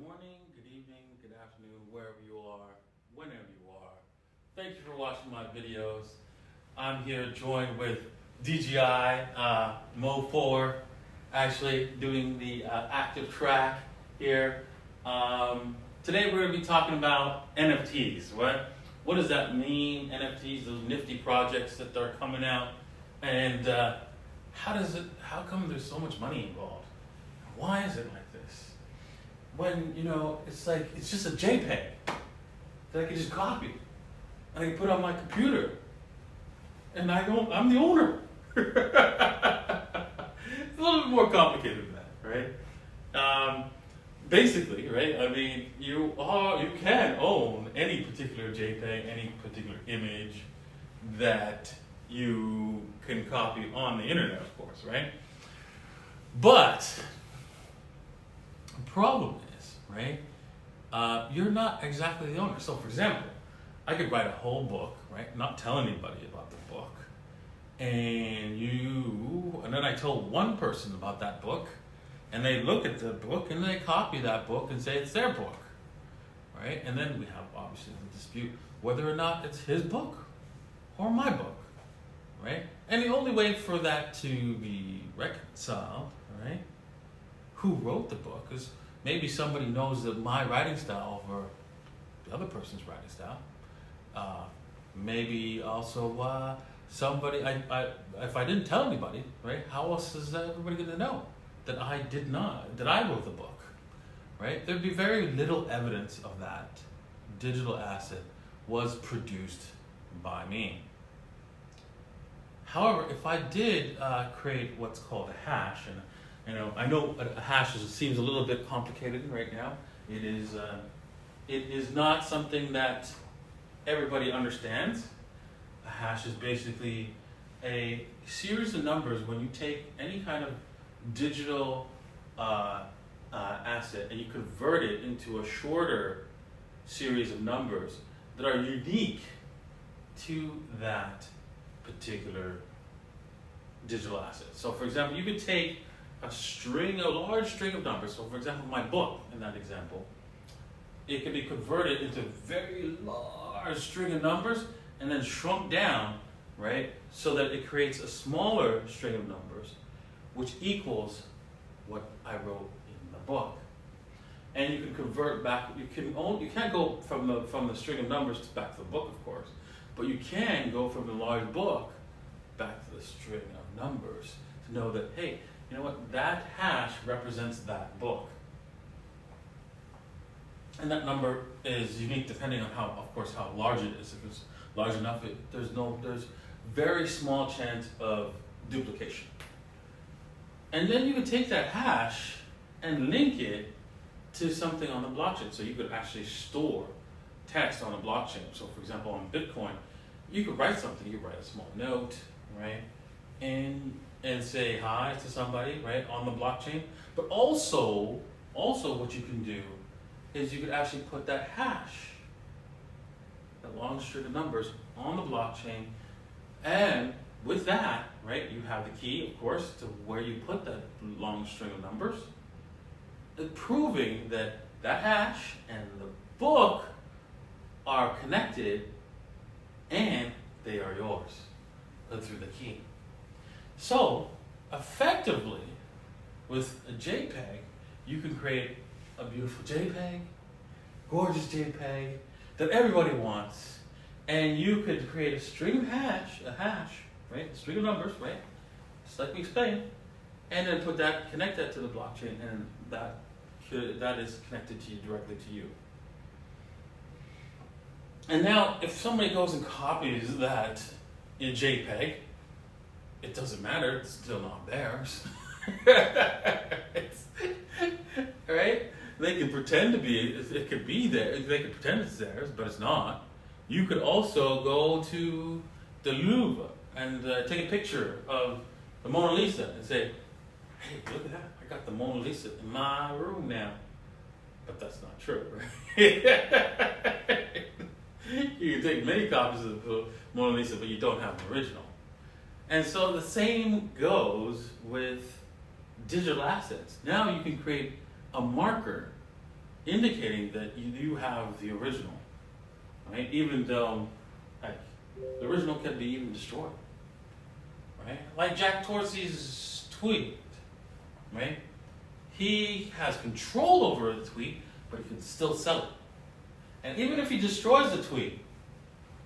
morning, good evening, good afternoon, wherever you are, whenever you are. Thank you for watching my videos. I'm here joined with DJI Mo4, actually doing the active track here. Today we're going to be talking about NFTs. What does that mean? NFTs, those nifty projects that are coming out, and how come there's so much money involved? Why is it like this? When, it's just a JPEG that I can just copy and I can put on my computer and I'm the owner. It's a little bit more complicated than that, right? Basically, right? I mean, you can own any particular JPEG, any particular image that you can copy on the internet, of course, right? But the problem is, right, you're not exactly the owner. So, for example, I could write a whole book, right, not tell anybody about the book, and then I told one person about that book, and they look at the book and they copy that book and say it's their book, right? And then we have obviously the dispute whether or not it's his book or my book, right? And the only way for that to be reconciled, right? Who wrote the book is maybe somebody knows that my writing style over the other person's writing style. Maybe also somebody, if I didn't tell anybody, right? How else is everybody going to know that I wrote the book, right? There'd be very little evidence of that digital asset was produced by me. However, if I did create what's called a hash, and I know a hash seems a little bit complicated right now. It is not something that everybody understands. A hash is basically a series of numbers when you take any kind of digital asset and you convert it into a shorter series of numbers that are unique to that particular digital asset. So, for example, you could take a large string of numbers. So, for example, my book, in that example, it can be converted into a very large string of numbers and then shrunk down, right? So that it creates a smaller string of numbers, which equals what I wrote in the book. And you can convert back. You can't go from the string of numbers back to the book, of course, but you can go from the large book back to the string of numbers to know that, hey, you know what? That hash represents that book. And that number is unique depending on how large it is. If it's large enough, there's very small chance of duplication. And then you could take that hash and link it to something on the blockchain. So you could actually store text on a blockchain. So, for example, on Bitcoin, you could write something. You could write a small note, right? And say hi to somebody, right, on the blockchain. But also what you can do is you could actually put that hash, that long string of numbers, on the blockchain. And with that, right, you have the key, of course, to where you put that long string of numbers, proving that hash and the book are connected and they are yours through the key. So, effectively, with a JPEG, you can create a beautiful JPEG, gorgeous JPEG that everybody wants, and you could create a string of hash, right? A string of numbers, right? Just like we explained, and then connect that to the blockchain, and that is connected to you directly to you. And now, if somebody goes and copies that in JPEG, it doesn't matter, it's still not theirs. Right? They can pretend it could be there, they could pretend it's theirs, but it's not. You could also go to the Louvre and take a picture of the Mona Lisa and say, hey, look at that, I got the Mona Lisa in my room now. But that's not true, right? You can take many copies of the Mona Lisa, but you don't have an original. And so the same goes with digital assets. Now you can create a marker indicating that you have the original, right? Even though like, the original can be even destroyed, right? Like Jack Dorsey's tweet, right? He has control over the tweet, but he can still sell it. And even if he destroys the tweet,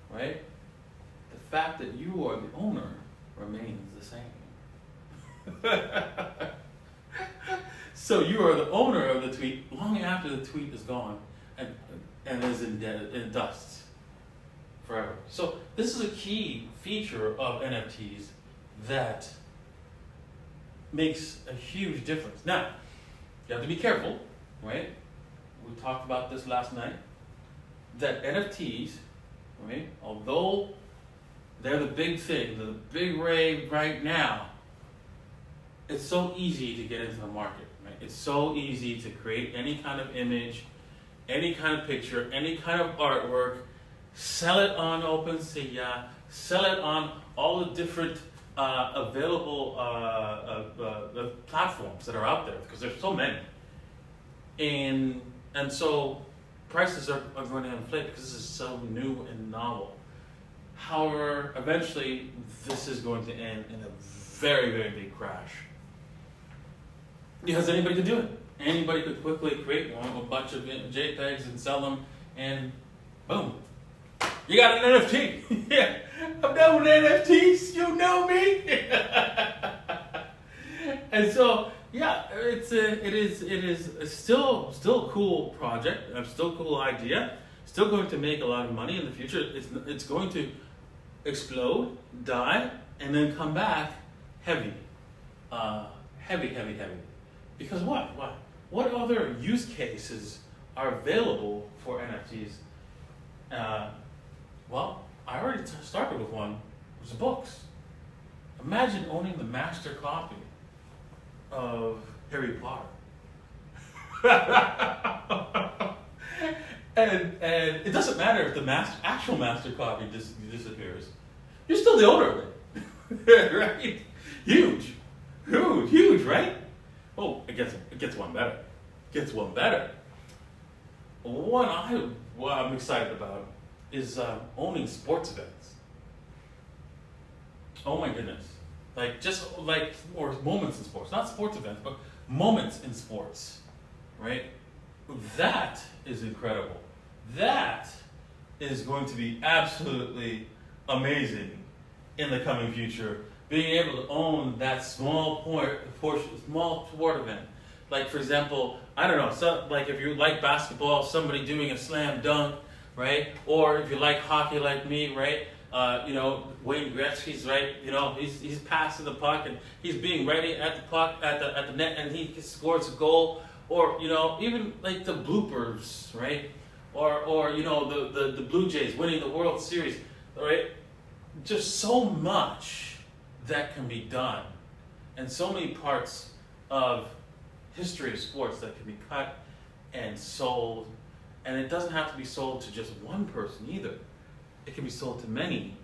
right? The fact that you are the owner remains the same. So you are the owner of the tweet long after the tweet is gone and is in dust forever. So this is a key feature of NFTs that makes a huge difference. Now, you have to be careful, right? We talked about this last night, that NFTs, right, although they're the big thing, the big rave right now, it's so easy to get into the market, right? It's so easy to create any kind of image, any kind of picture, any kind of artwork, sell it on OpenSea, sell it on all the different available platforms that are out there, because there's so many. And so prices are going to inflate because this is so new and novel. However, eventually this is going to end in a very, very big crash. Because anybody could do it. Anybody could quickly create a bunch of JPEGs and sell them, and boom, you got an NFT. Yeah, I'm done with NFTs. You know me. And so, yeah, it is still a cool project. A still cool idea. Still going to make a lot of money in the future. It's going to explode, die, and then come back heavy, heavy. Because what? What other use cases are available for NFTs? Well, I already started with one. It was books. Imagine owning the master copy of Harry Potter. and it doesn't matter if the actual master copy disappears. You're still the owner of it. Right? Huge, right? Oh, it gets one better. One I'm excited about is owning sports events. Oh my goodness. Or moments in sports. Not sports events, but moments in sports. Right? That is incredible. That is going to be absolutely amazing in the coming future. Being able to own that small sport event. Like, for example, I don't know, so like if you like basketball, somebody doing a slam dunk, right? Or if you like hockey like me, right? Wayne Gretzky's, right? He's passing the puck and he's being ready at the puck at the net, and he scores a goal. Or even like the bloopers, right? Or the Blue Jays winning the World Series, right? Just so much that can be done, and so many parts of history of sports that can be cut and sold, and it doesn't have to be sold to just one person either. It can be sold to many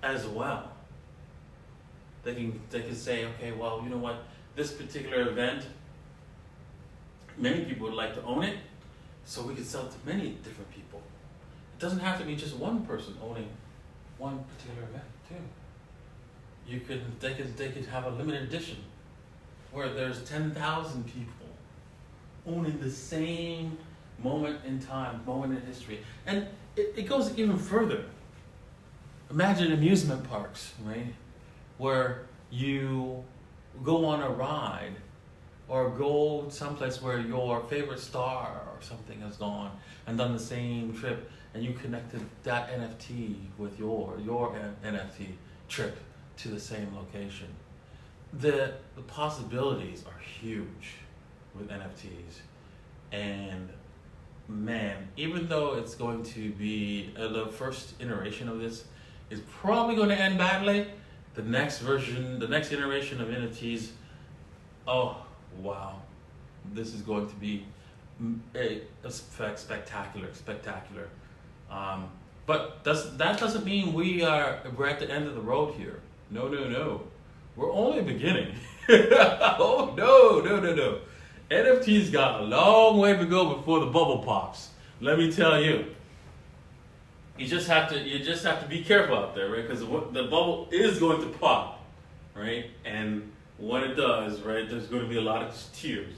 as well. They can say, okay, well, you know what, this particular event, many people would like to own it, so we can sell it to many different people. It doesn't have to be just one person owning one particular event too. They could have a limited edition where there's 10,000 people owning the same moment in time, moment in history. And it goes even further. Imagine amusement parks, right? Where you go on a ride or go someplace where your favorite star or something has gone and done the same trip, and you connected that NFT with your NFT trip to the same location. The possibilities are huge with NFTs. And man, even though it's going to be the first iteration of this is probably going to end badly, the next iteration of NFTs, oh wow, this is going to be spectacular. But that doesn't mean we're at the end of the road here. No. We're only beginning. Oh, no. NFTs got a long way to go before the bubble pops. Let me tell you. You just have to be careful out there, right? Because the bubble is going to pop, right? And when it does, right, there's going to be a lot of tears.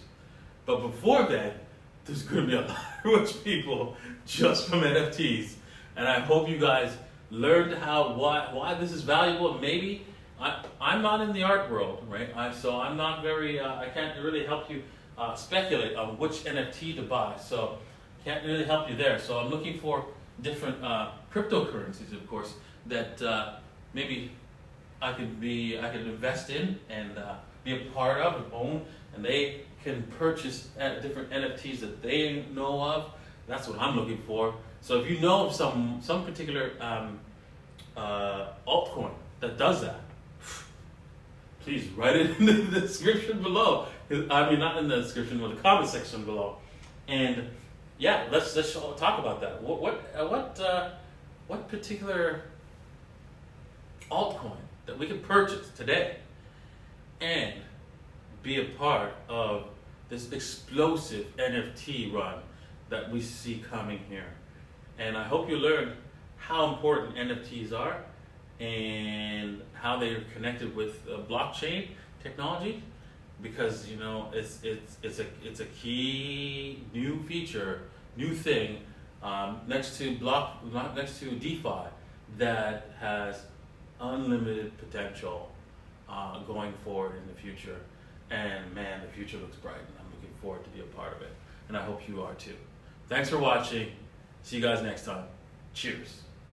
But before that, there's going to be a lot of rich people just from NFTs. And I hope you guys learned why this is valuable. Maybe I'm not in the art world, right? So I'm not very. I can't really help you speculate on which NFT to buy. So can't really help you there. So I'm looking for different cryptocurrencies, of course, that maybe I could invest in and be a part of and own, and they can purchase different NFTs that they know of. That's what I'm looking for. So if you know of some particular altcoin that does that, please write it in the description below. I mean, not in the description, but the comment section below. And yeah, let's talk about that. What particular altcoin that we can purchase today and be a part of this explosive NFT run that we see coming here. And I hope you learned how important NFTs are and how they are connected with blockchain technology, because you know it's a key new feature, new thing next to DeFi that has unlimited potential going forward in the future. And man, the future looks bright, and I'm looking forward to be a part of it. And I hope you are too. Thanks for watching. See you guys next time. Cheers.